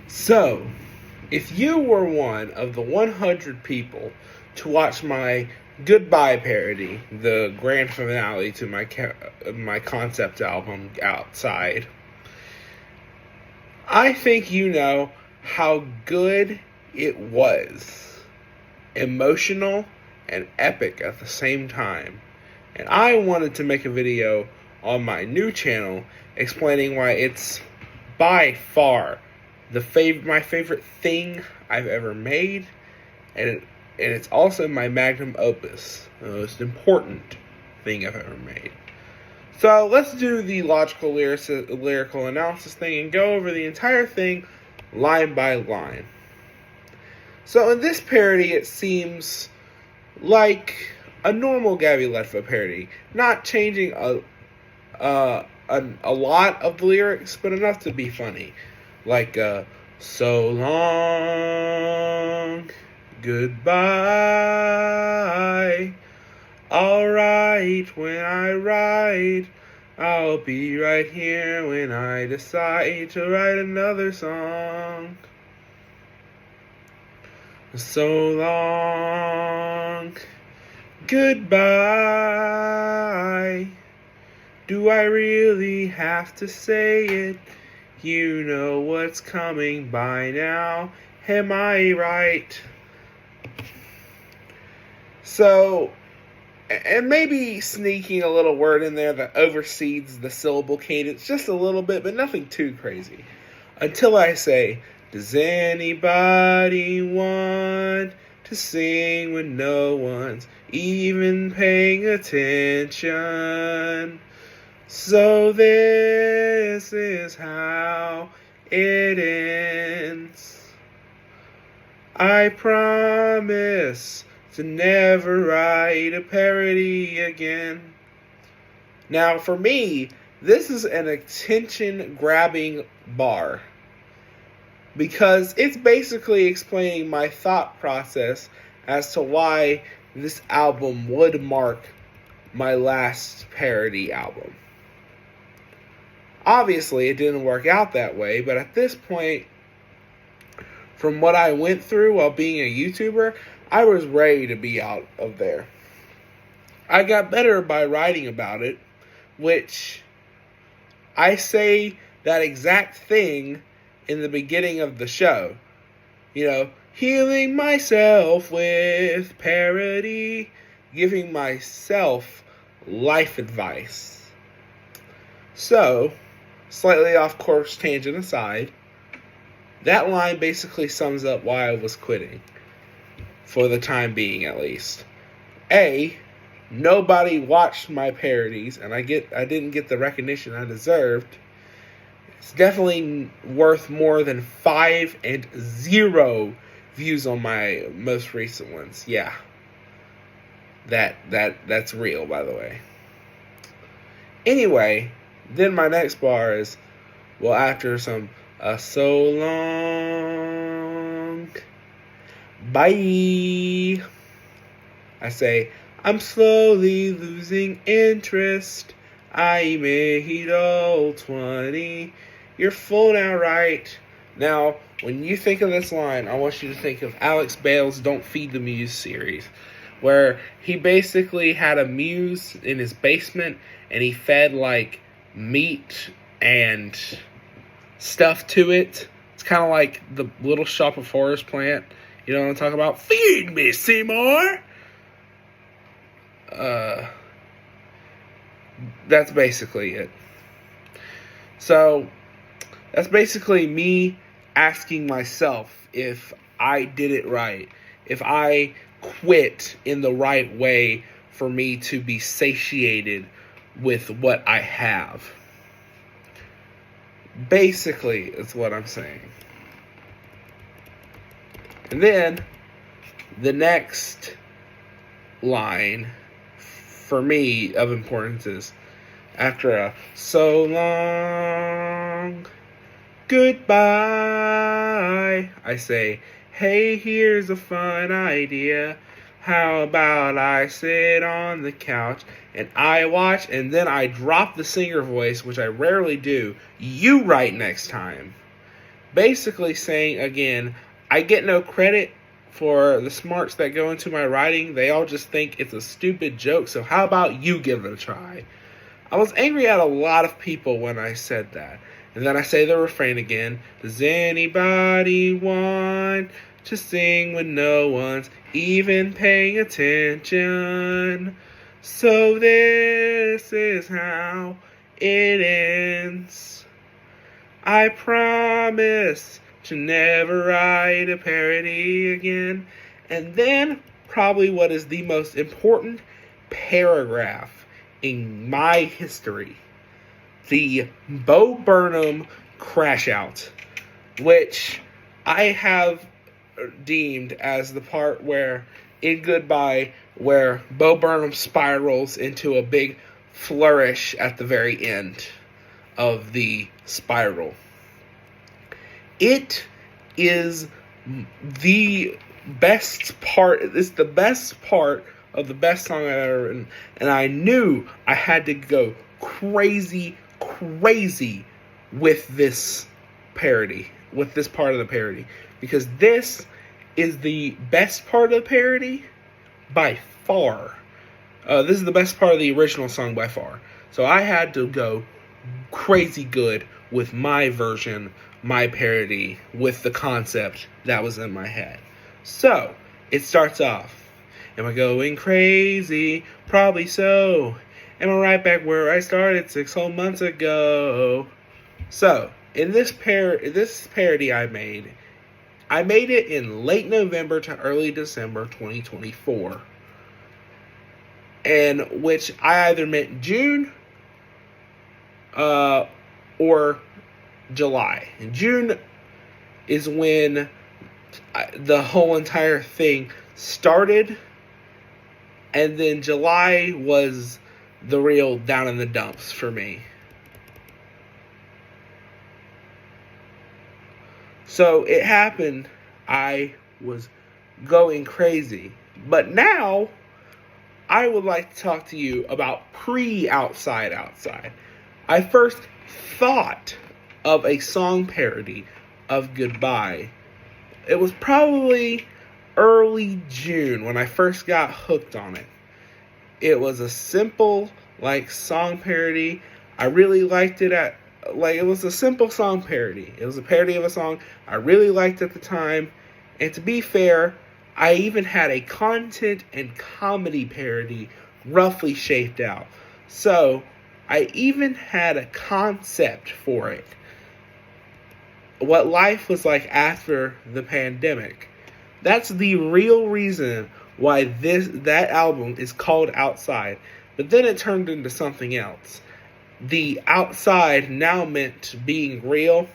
So, if you were one of the 100 people to watch my Goodbye parody, the grand finale to my concept album, Outside, I think you know how good it was. Emotional and epic at the same time. And I wanted to make a video on my new channel explaining why it's by far my favorite thing I've ever made, and it's also my magnum opus, the most important thing I've ever made. So let's do the lyrical analysis thing and go over the entire thing line by line. So in this parody, it seems like a normal Gabby Ledfo parody, not changing a lot of the lyrics, but enough to be funny. Like, so long, goodbye, alright when I write, I'll be right here when I decide to write another song. So long, goodbye, do I really have to say it? You know what's coming by now, am I right? So, and maybe sneaking a little word in there that oversees the syllable cadence just a little bit, but nothing too crazy. Until I say, does anybody want to sing when no one's even paying attention? So this is how it ends. I promise to never write a parody again. Now, for me, this is an attention-grabbing bar, because it's basically explaining my thought process as to why this album would mark my last parody album. Obviously, it didn't work out that way, but at this point, from what I went through while being a YouTuber, I was ready to be out of there. I got better by writing about it, which I say that exact thing in the beginning of the show. You know, healing myself with parody, giving myself life advice. So, slightly off course tangent aside, that line basically sums up why I was quitting. For the time being, at least. A, nobody watched my parodies, and I didn't get the recognition I deserved. It's definitely worth more than 5 and 0 views on my most recent ones. Yeah. That's real, by the way. Anyway, then my next bar is, well, after some so long, bye, I say, I'm slowly losing interest. I made all 20. You're full now, right? Now, when you think of this line, I want you to think of Alex Bale's Don't Feed the Muse series, where he basically had a muse in his basement and he fed like meat and stuff to it. It's kind of like the Little Shop of Horrors plant. You know what I'm talking about? Feed me, Seymour! That's basically it. So, that's basically me asking myself if I did it right. If I quit in the right way for me to be satiated with what I have. Basically, is what I'm saying. And then, the next line, for me, of importance is, after a so long, goodbye, I say, hey, here's a fun idea. How about I sit on the couch and I watch, and then I drop the singer voice, which I rarely do. You write next time. basically saying, again, I get no credit for the smarts that go into my writing. They all just think it's a stupid joke, so how about you give it a try? I was angry at a lot of people when I said that. And then I say the refrain again. Does anybody want to sing when no one's even paying attention? So this is how it ends. I promise to never write a parody again. And then, probably what is the most important paragraph in my history, the Bo Burnham crash out, which I have deemed as the part where, in Goodbye, where Bo Burnham spirals into a big flourish at the very end of the spiral. It is the best part. It's the best part of the best song I've ever written. And I knew I had to go crazy with this parody, with this part of the parody. Because this is the best part of the parody by far. This is the best part of the original song by far. So I had to go crazy good with my version, my parody, with the concept that was in my head. So, it starts off. Am I going crazy? Probably so. Am I right back where I started 6 whole months ago? So, in this parody I made it in late November to early December 2024. And which I either meant June or July. And June is when the whole entire thing started, and then July was the real down in the dumps for me. So it happened, I was going crazy. But now, I would like to talk to you about pre-Outside Outside. I first thought of a song parody of Goodbye. It was probably early June when I first got hooked on it. It was a simple, song parody. I really liked it it was a simple song parody. It was a parody of a song I really liked at the time. And to be fair, I even had a content and comedy parody roughly shaped out. So, I even had a concept for it. What life was like after the pandemic. That's the real reason why that album is called Outside. But then it turned into something else. The outside now meant being real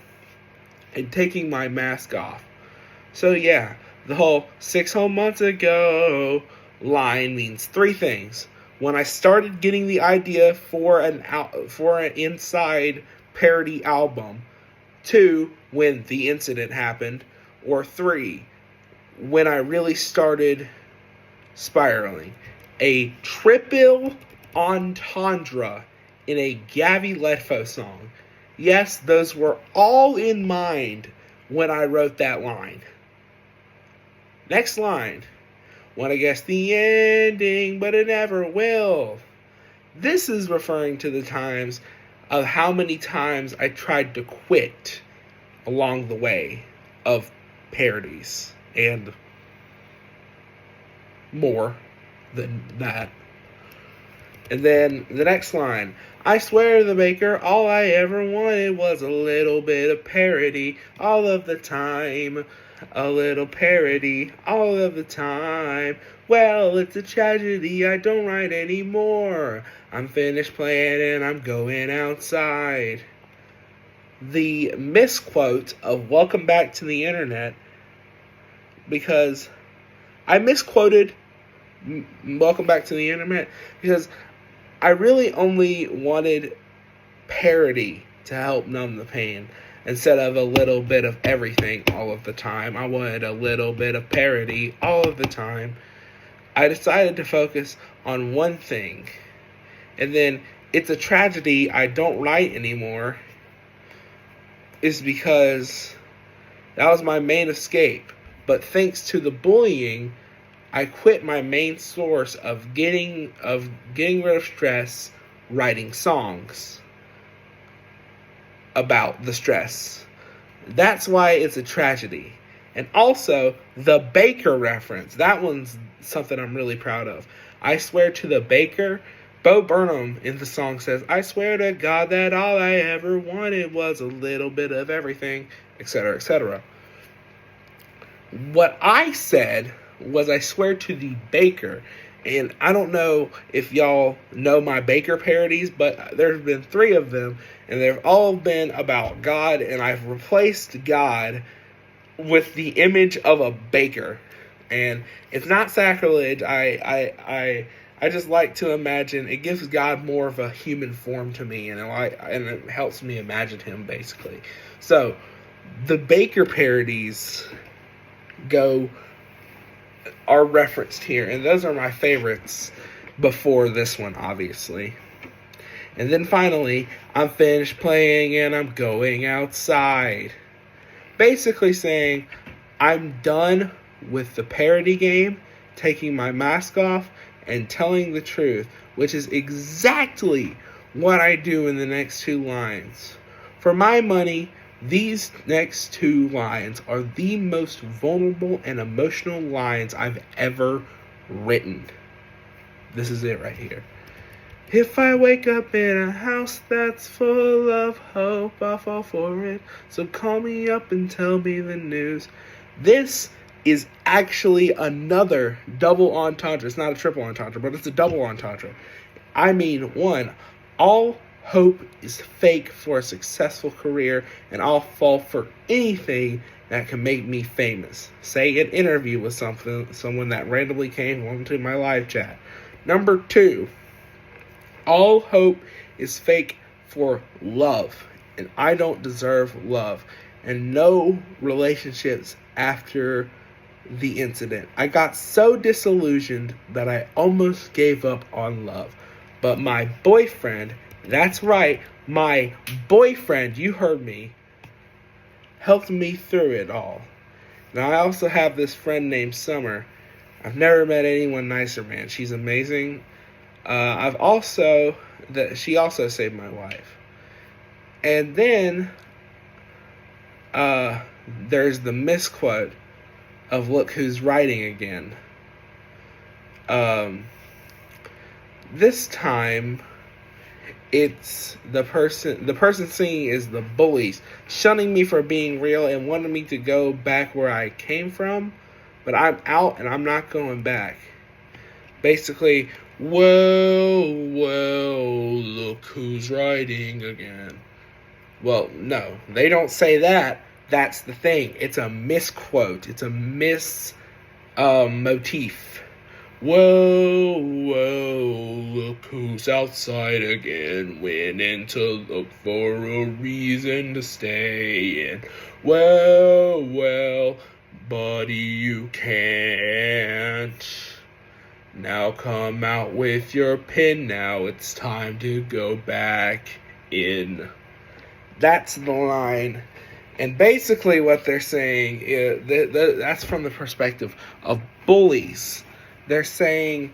and taking my mask off. So yeah, the whole 6 whole months ago line means 3 things. When I started getting the idea for an inside parody album. 2, when the incident happened. Or 3, when I really started spiraling. A triple entendre in a Gavi Letfo song. Yes, those were all in mind when I wrote that line. Next line. Wanna guess the ending, but it never will. This is referring to the times of how many times I tried to quit along the way of parodies and more than that. And then the next line. I swear to the maker, all I ever wanted was a little bit of parody all of the time. A little parody all of the time. Well, it's a tragedy, I don't write anymore. I'm finished playing and I'm going outside. The misquote of Welcome Back to the Internet, because I misquoted Welcome Back to the Internet because I really only wanted parody to help numb the pain instead of a little bit of everything all of the time. I wanted a little bit of parody all of the time. I decided to focus on one thing. And then it's a tragedy I don't write anymore is because That was my main escape. But thanks to the bullying, I quit my main source of getting rid of stress, writing songs about the stress. That's why it's a tragedy. And also, the baker reference. That one's something I'm really proud of. I swear to the baker. Bo Burnham in the song says, I swear to God that all I ever wanted was a little bit of everything, etc., etc. What I said was, I swear to the baker. And I don't know if y'all know my baker parodies, but there's been 3 of them, and they've all been about God, and I've replaced God with the image of a baker. And it's not sacrilege. I just like to imagine, it gives God more of a human form to me, and it helps me imagine him, basically. So, the baker parodies are referenced here, and those are my favorites before this one, obviously. And then finally, I'm finished playing and I'm going outside. Basically saying, I'm done with the parody game, taking my mask off, and telling the truth, which is exactly what I do in the next 2 lines. For my money, these next 2 lines are the most vulnerable and emotional lines I've ever written. This is it right here. If I wake up in a house that's full of hope, I'll fall for it. So call me up and tell me the news. This is actually another double entendre. It's not a triple entendre, but it's a double entendre. I mean, 1, all hope is fake for a successful career, and I'll fall for anything that can make me famous. Say an interview with someone that randomly came onto my live chat. Number 2, all hope is fake for love, and I don't deserve love, and no relationships after the incident. I got so disillusioned that I almost gave up on love. But my boyfriend, that's right, my boyfriend, you heard me, helped me through it all. Now, I also have this friend named Summer. I've never met anyone nicer, man. She's amazing. She also saved my life. And then, there's the misquote of Look Who's Writing Again. This time, it's the person singing is the bullies, shunning me for being real and wanting me to go back where I came from, but I'm out and I'm not going back. Basically, well, look who's writing again. Well, no, they don't say that. That's the thing. It's a misquote. It's a motif. Whoa, look who's outside again, went in to look for a reason to stay in. Well, buddy, you can't. Now come out with your pen, now it's time to go back in. That's the line. And basically what they're saying is, that's from the perspective of bullies. They're saying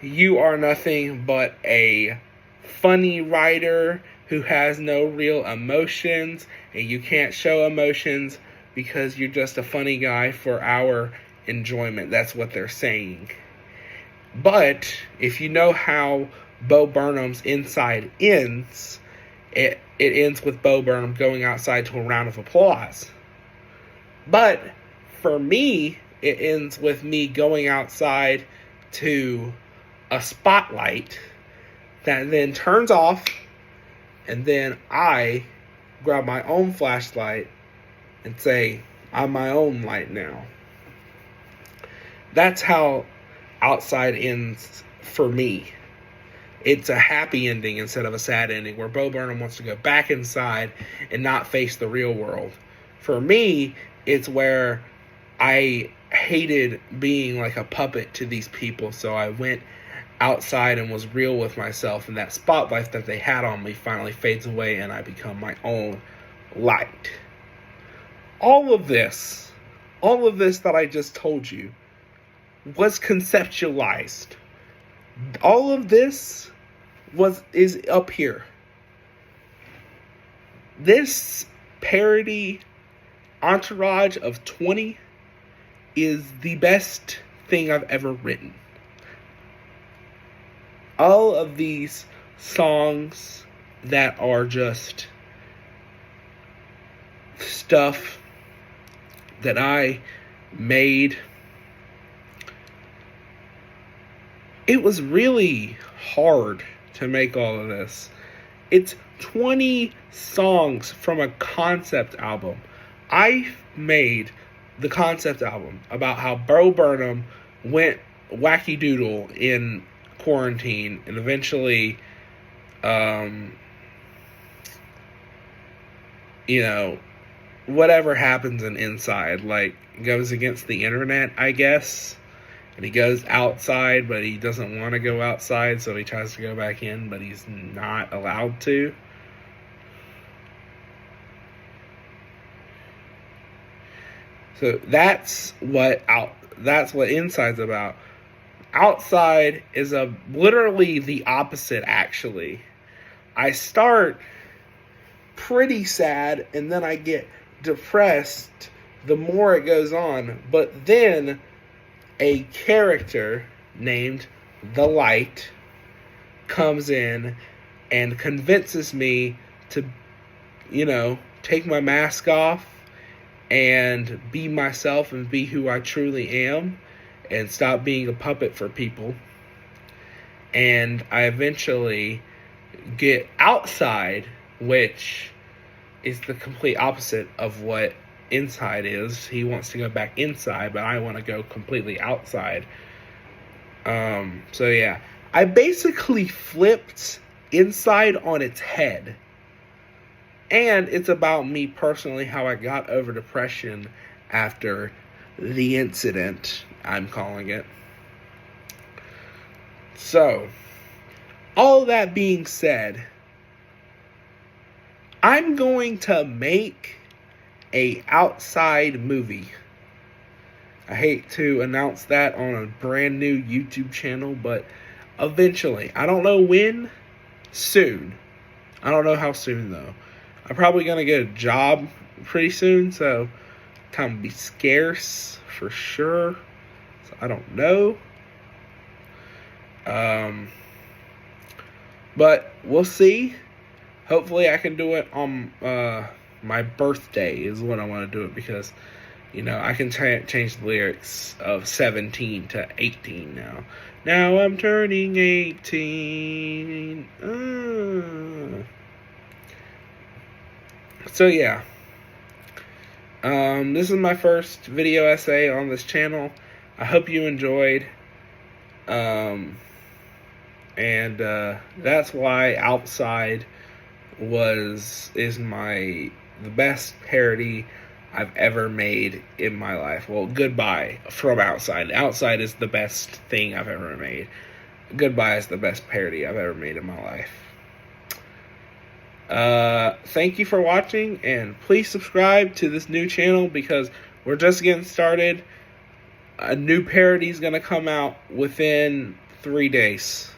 you are nothing but a funny writer who has no real emotions, and you can't show emotions because you're just a funny guy for our enjoyment. That's what they're saying. But if you know how Bo Burnham's Inside ends, it ends with Bo Burnham going outside to a round of applause. But for me, it ends with me going outside to a spotlight that then turns off, and then I grab my own flashlight and say, I'm my own light now. That's how Outside ends for me. It's a happy ending instead of a sad ending, where Bo Burnham wants to go back inside and not face the real world. For me, it's where I hated being like a puppet to these people, so I went outside and was real with myself, and that spotlight that they had on me finally fades away, and I become my own light. all of this that I just told you was conceptualized. All of this is up here. This parody entourage of 20 is the best thing I've ever written. All of these songs that are just stuff that I made, it was really hard to make all of this. It's 20 songs from a concept album. I made the concept album about how Bo Burnham went wacky doodle in quarantine and eventually, whatever happens in Inside, like, goes against the internet, I guess. And he goes outside, but he doesn't want to go outside, so he tries to go back in, but he's not allowed to. So that's what Inside's about. Outside is literally the opposite, actually. I start pretty sad, and then I get depressed the more it goes on. But then a character named The Light comes in and convinces me to, take my mask off and be myself and be who I truly am and stop being a puppet for people. And I eventually get outside, which is the complete opposite of what Inside is. He wants to go back inside, but I want to go completely outside. So yeah, I basically flipped Inside on its head. And it's about me personally, how I got over depression after the incident, I'm calling it. So, all that being said, I'm going to make a Outside movie. I hate to announce that on a brand new YouTube channel, but eventually. I don't know when. Soon. I don't know how soon, though. I'm probably going to get a job pretty soon, so time will be scarce for sure. So I don't know. But we'll see. Hopefully I can do it on my birthday is when I want to do it, because, I can change the lyrics of 17 to 18 now. Now I'm turning 18. So yeah, this is my first video essay on this channel. I hope you enjoyed, and that's why Outside is the best parody I've ever made in my life. Well, Goodbye from Outside. Outside is the best thing I've ever made. Goodbye is the best parody I've ever made in my life. Thank you for watching, and please subscribe to this new channel because we're just getting started. A new parody is going to come out within 3 days.